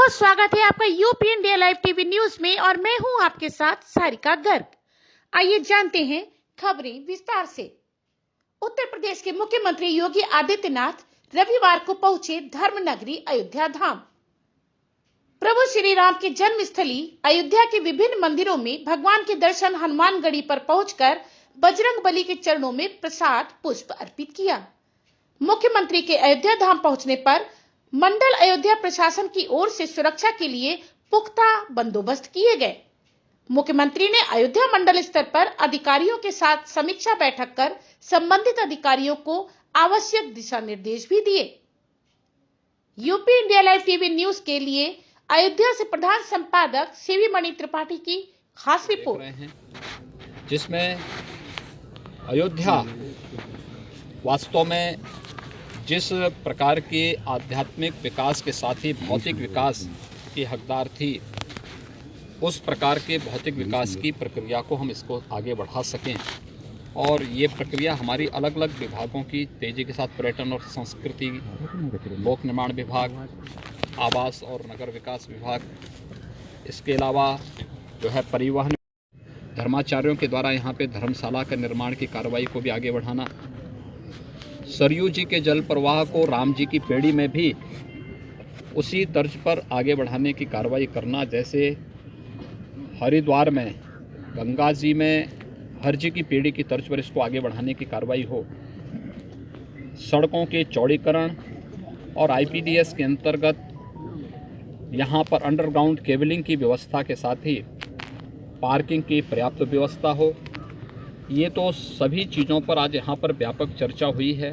बहुत स्वागत है आपका UP India live TV news में और मैं हूं आपके साथ सारिका गर्ग। आइए जानते हैं खबरें विस्तार से। उत्तर प्रदेश के मुख्यमंत्री योगी आदित्यनाथ रविवार को पहुंचे धर्म नगरी अयोध्या धाम। प्रभु श्री राम की जन्मस्थली अयोध्या के विभिन्न मंदिरों में भगवान के दर्शन हनुमानगढ़ी पर पहुंचकर बजरंग बली के चरणों में प्रसाद पुष्प अर्पित किया। मुख्यमंत्री के अयोध्या धाम पहुंचने पर मंडल अयोध्या प्रशासन की ओर से सुरक्षा के लिए पुख्ता बंदोबस्त किए गए। मुख्यमंत्री ने अयोध्या मंडल स्तर पर अधिकारियों के साथ समीक्षा बैठक कर संबंधित अधिकारियों को आवश्यक दिशा निर्देश भी दिए। UP India live TV news के लिए अयोध्या से प्रधान संपादक सीवी मणि त्रिपाठी की खास रिपोर्ट, जिसमें अयोध्या वास्तव में जिस प्रकार के आध्यात्मिक विकास के साथ ही भौतिक विकास की हकदार थी, उस प्रकार के भौतिक विकास की प्रक्रिया को हम इसको आगे बढ़ा सकें और ये प्रक्रिया हमारी अलग अलग विभागों की तेज़ी के साथ पर्यटन और संस्कृति, लोक निर्माण विभाग, आवास और नगर विकास विभाग, इसके अलावा जो है परिवहन, धर्माचार्यों के द्वारा यहाँ पे धर्मशाला का निर्माण की कार्रवाई को भी आगे बढ़ाना, सरयू जी के जल प्रवाह को राम जी की पेड़ी में भी उसी तर्ज पर आगे बढ़ाने की कार्रवाई करना, जैसे हरिद्वार में गंगा जी में हर जी की पेड़ी की तर्ज पर इसको आगे बढ़ाने की कार्रवाई हो। सड़कों के चौड़ीकरण और आईपीडीएस के अंतर्गत यहाँ पर अंडरग्राउंड केबलिंग की व्यवस्था के साथ ही पार्किंग की पर्याप्त व्यवस्था हो। ये तो सभी चीज़ों पर आज यहाँ पर व्यापक चर्चा हुई है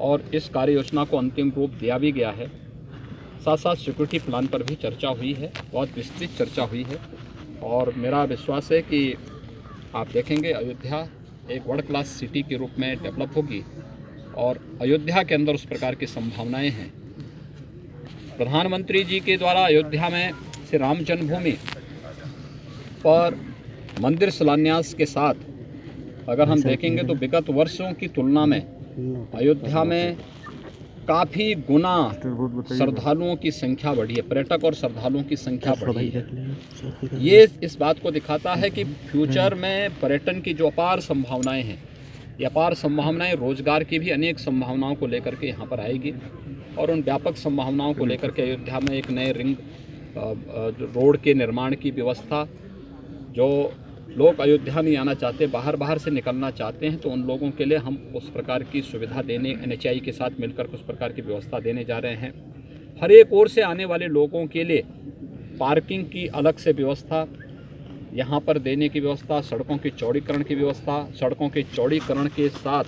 और इस कार्य योजना को अंतिम रूप दिया भी गया है। साथ साथ सिक्योरिटी प्लान पर भी चर्चा हुई है, बहुत विस्तृत चर्चा हुई है और मेरा विश्वास है कि आप देखेंगे अयोध्या एक वर्ल्ड क्लास सिटी के रूप में डेवलप होगी और अयोध्या के अंदर उस प्रकार की संभावनाएं हैं। प्रधानमंत्री जी के द्वारा अयोध्या में श्री राम जन्मभूमि पर मंदिर शिलान्यास के साथ अगर हम देखेंगे तो विगत वर्षों की तुलना में अयोध्या में काफ़ी गुना श्रद्धालुओं की संख्या बढ़ी है, पर्यटक और श्रद्धालुओं की संख्या बढ़ी है। ये इस बात को दिखाता है कि फ्यूचर में पर्यटन की जो अपार संभावनाएं हैं, ये अपार संभावनाएं रोजगार की भी अनेक संभावनाओं को लेकर के यहाँ पर आएगी और उन व्यापक संभावनाओं को लेकर के अयोध्या में एक नए रिंग रोड के निर्माण की व्यवस्था, जो लोग अयोध्या नहीं आना चाहते, बाहर से निकलना चाहते हैं, तो उन लोगों के लिए हम उस प्रकार की सुविधा देने एनएचआई के साथ मिलकर उस प्रकार की व्यवस्था देने जा रहे हैं। हर एक ओर से आने वाले लोगों के लिए पार्किंग की अलग से व्यवस्था यहाँ पर देने की व्यवस्था, सड़कों के चौड़ीकरण की व्यवस्था, सड़कों के चौड़ीकरण के साथ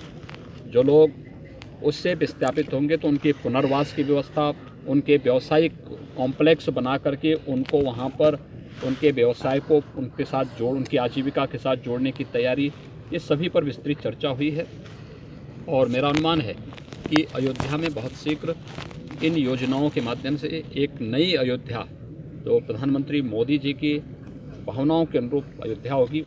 जो लोग उससे विस्थापित होंगे तो उनके पुनर्वास की व्यवस्था, उनके व्यावसायिक कॉम्प्लेक्स बना करके उनको वहाँ पर उनके व्यवसाय को उनके साथ उनकी आजीविका के साथ जोड़ने की तैयारी, ये सभी पर विस्तृत चर्चा हुई है और मेरा अनुमान है कि अयोध्या में बहुत शीघ्र इन योजनाओं के माध्यम से एक नई अयोध्या जो प्रधानमंत्री मोदी जी की भावनाओं के अनुरूप अयोध्या होगी।